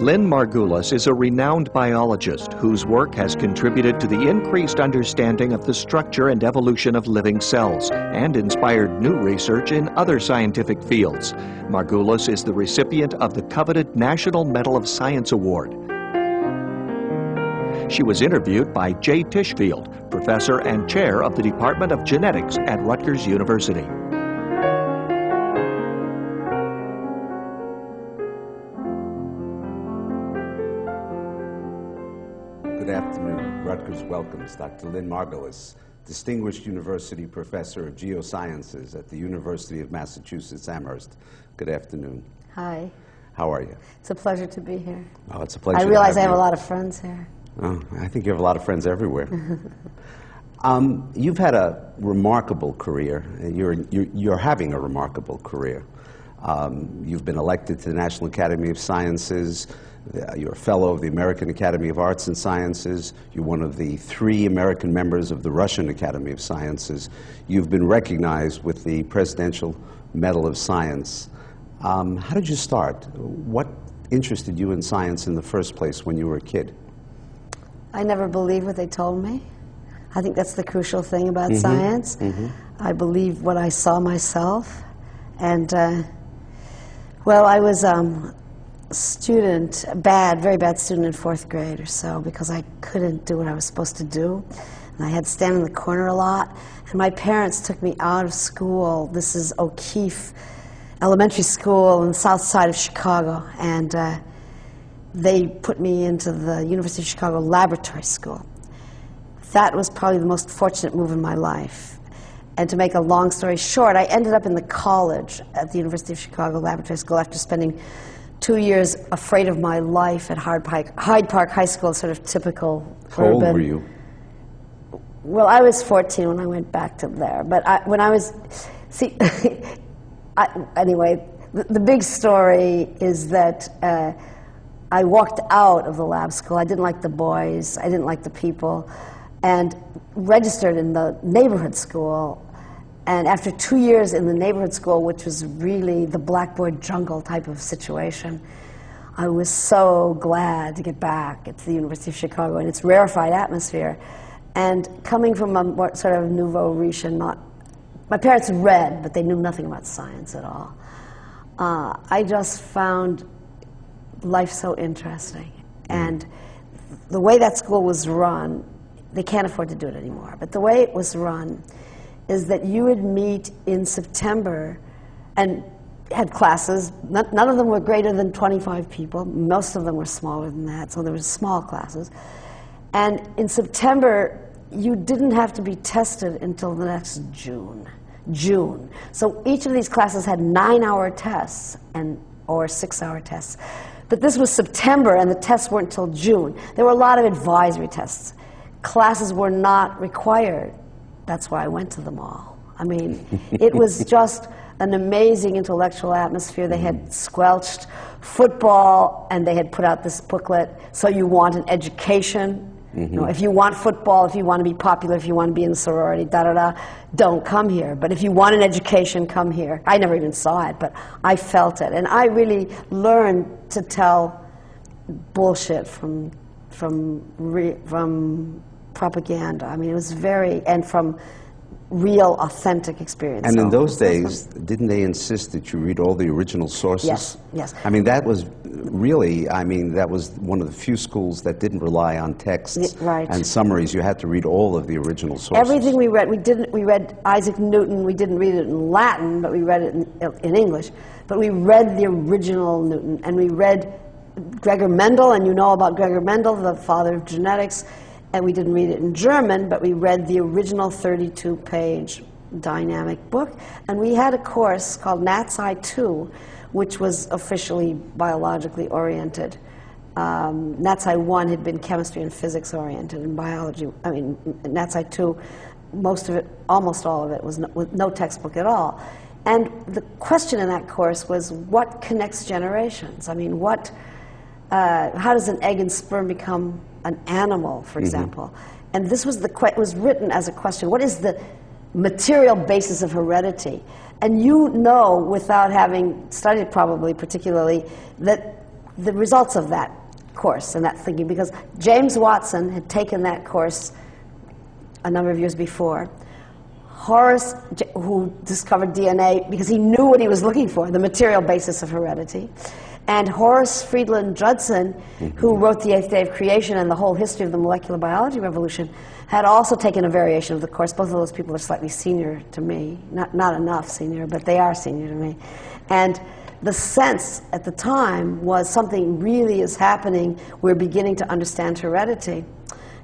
Lynn Margulis is a renowned biologist whose work has contributed to the increased understanding of the structure and evolution of living cells and inspired new research in other scientific fields. Margulis is the recipient of the coveted National Medal of Science Award. She was interviewed by Jay Tishfield, professor and chair of the Department of Genetics at Rutgers University. Good afternoon. Rutgers welcomes Dr. Lynn Margulis, Distinguished University Professor of Geosciences at the University of Massachusetts Amherst. Good afternoon. Hi. How are you? It's a pleasure to be here. Oh, it's a pleasure. I realize I have a lot of friends here. Oh, I think you have a lot of friends everywhere. You've had a remarkable career. You're having a remarkable career. You've been elected to the National Academy of Sciences. You're a fellow of the American Academy of Arts and Sciences. You're one of the 3 American members of the Russian Academy of Sciences. You've been recognized with the Presidential Medal of Science. How did you start? What interested you in science in the first place when you were a kid? I never believed what they told me. I think that's the crucial thing about science. I believe what I saw myself. And, well, I was student, very bad student in 4th grade or so, because I couldn't do what I was supposed to do. And I had to stand in the corner a lot. And my parents took me out of school. This is O'Keefe Elementary School on the south side of Chicago. And they put me into the University of Chicago Laboratory School. That was probably the most fortunate move in my life. And to make a long story short, I ended up in the college at the University of Chicago Laboratory School after spending 2 years afraid of my life at Hyde Park High School, sort of typical urban. How old were you? Well, I was 14 when I went back to there. But when I was, see, anyway, the big story is that I walked out of the lab school. I didn't like the boys, I didn't like the people, and registered in the neighborhood school. And after 2 years in the neighborhood school, which was really the blackboard jungle type of situation, I was so glad to get back at the University of Chicago in its rarefied atmosphere. And coming from a sort of nouveau riche and my parents read, but they knew nothing about science at all. I just found life so interesting. And the way that school was run, they can't afford to do it anymore, but the way it was run is that you would meet in September and had classes. None of them were greater than 25 people. Most of them were smaller than that, so there were small classes. And in September, you didn't have to be tested until the next June. So each of these classes had 9-hour tests or 6-hour tests. But this was September, and the tests weren't until June. There were a lot of advisory tests. Classes were not required. That's why I went to them all. I mean, it was just an amazing intellectual atmosphere. They had squelched football, and they had put out this booklet, So You Want an Education. You know, if you want football, if you want to be popular, if you want to be in the sorority, don't come here. But if you want an education, come here. I never even saw it, but I felt it. And I really learned to tell bullshit from propaganda. I mean, it was and from real, authentic experience. And in those days, didn't they insist that you read all the original sources? Yes, yes. I mean, that was really, that was one of the few schools that didn't rely on texts and summaries. You had to read all of the original sources. Everything we read, we read Isaac Newton. We didn't read it in Latin, but we read it in English. But we read the original Newton, and we read Gregor Mendel, and you know about Gregor Mendel, the father of genetics. And we didn't read it in German, but we read the original 32-page dynamic book. And we had a course called NatSci 2, which was officially biologically oriented. NatSci 1 had been chemistry and physics oriented, and biology. I mean, NatSci 2, almost all of it, was with no textbook at all. And the question in that course was, what connects generations? I mean, how does an egg and sperm become an animal, for example? And this was it was written as a question. What is the material basis of heredity? And you know, without having studied probably particularly, that the results of that course and that thinking, because James Watson had taken that course a number of years before. Horace, who discovered DNA because he knew what he was looking for, the material basis of heredity, and Horace Friedland Judson, who wrote The Eighth Day of Creation and the whole history of the molecular biology revolution, had also taken a variation of the course. Both of those people are slightly senior to me, not enough senior, but they are senior to me. And the sense at the time was something really is happening. We're beginning to understand heredity.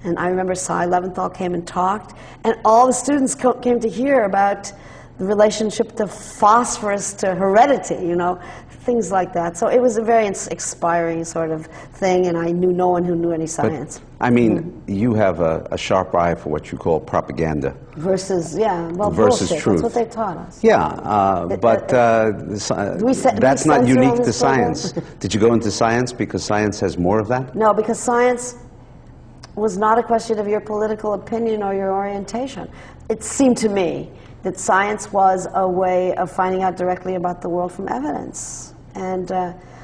And I remember Cy Leventhal came and talked, and all the students came to hear about the relationship to phosphorus to heredity, you know, things like that. So it was a very inspiring sort of thing, and I knew no one who knew any science. But, I mean, you have a sharp eye for what you call propaganda. Versus, yeah, well, versus bullshit. Truth. That's what they taught us. Yeah, but that's not unique to science. Did you go into science because science has more of that? No, because science was not a question of your political opinion or your orientation. It seemed to me that science was a way of finding out directly about the world from evidence. And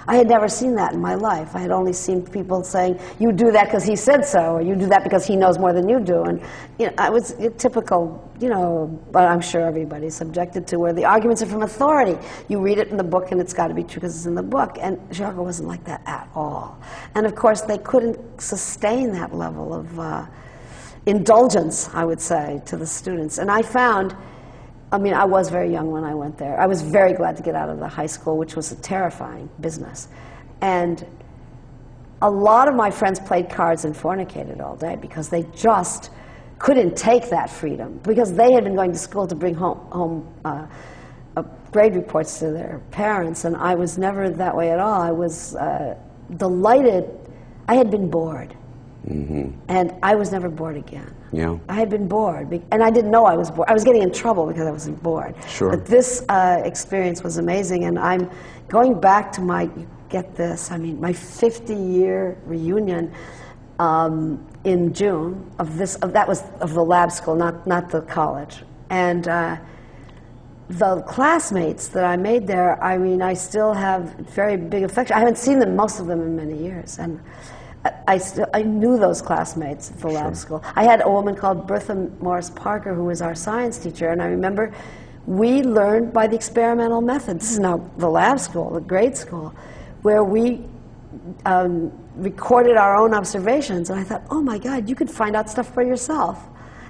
I had never seen that in my life. I had only seen people saying, you do that because he said so, or you do that because he knows more than you do. And you know, I was typical, you know, but I'm sure everybody's subjected to where the arguments are from authority. You read it in the book and it's got to be true because it's in the book. And Chicago wasn't like that at all. And of course, they couldn't sustain that level of indulgence, I would say, to the students. And I found, I mean, I was very young when I went there. I was very glad to get out of the high school, which was a terrifying business. And a lot of my friends played cards and fornicated all day because they just couldn't take that freedom, because they had been going to school to bring home grade reports to their parents, and I was never that way at all. I was delighted. I had been bored. And I was never bored again. Yeah. I had been bored, and I didn't know I was bored. I was getting in trouble because I wasn't bored. Sure. But this experience was amazing, and I'm going back to my, get this, I mean, my 50-year reunion in June of this. That was of the lab school, not the college. And the classmates that I made there, I mean, I still have very big affection. I haven't seen them, most of them, in many years, and I knew those classmates at the lab school. I had a woman called Bertha Morris Parker who was our science teacher, and I remember we learned by the experimental method. This is now the lab school, the grade school, where we recorded our own observations, and I thought, oh my God, you could find out stuff for yourself.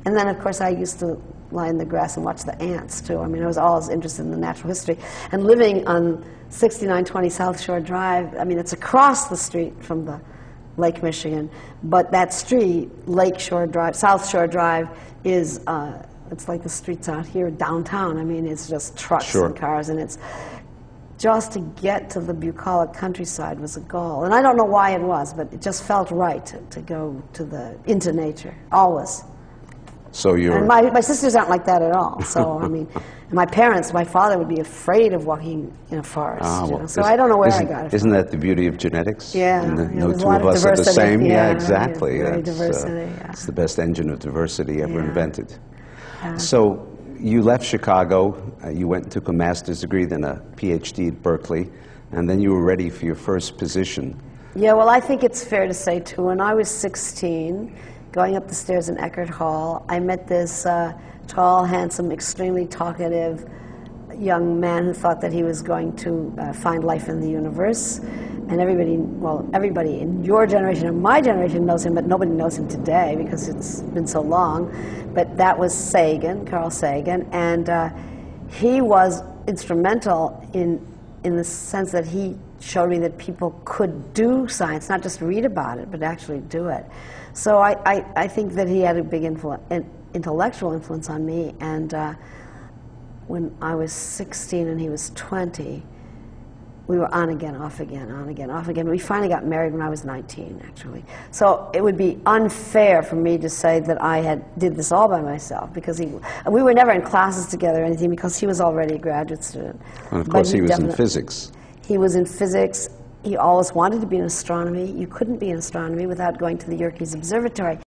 And then, of course, I used to lie in the grass and watch the ants, too. I mean, I was always interested in the natural history. And living on 6920 South Shore Drive, I mean, it's across the street from the Lake Michigan, but that street, Lake Shore Drive, South Shore Drive, is, it's like the streets out here downtown. I mean, it's just trucks and cars, and it's just to get to the bucolic countryside was a goal. And I don't know why it was, but it just felt right to go to into nature, always. So you're... And my sisters aren't like that at all. So, I mean, my parents, my father would be afraid of walking in a forest. Well, you know? So I don't know where I got it from. Isn't that the beauty of genetics? Yeah. No two of us are the same. Yeah, exactly. Yeah, diversity, it's the best engine of diversity ever invented. So you left Chicago, you went and took a master's degree, then a PhD at Berkeley, and then you were ready for your first position. Yeah, well, I think it's fair to say, too, when I was 16, going up the stairs in Eckerd Hall, I met this tall, handsome, extremely talkative young man who thought that he was going to find life in the universe. And everybody in your generation and my generation knows him, but nobody knows him today because it's been so long. But that was Sagan, Carl Sagan, and he was instrumental in the sense that he showed me that people could do science, not just read about it, but actually do it. So I think that he had a big intellectual influence on me, and when I was 16 and he was 20, we were on again, off again, on again, off again. We finally got married when I was 19, actually. So it would be unfair for me to say that I did this all by myself, because we were never in classes together or anything, because he was already a graduate student. And of course, he was in physics. He was in physics. He always wanted to be in astronomy. You couldn't be in astronomy without going to the Yerkes Observatory.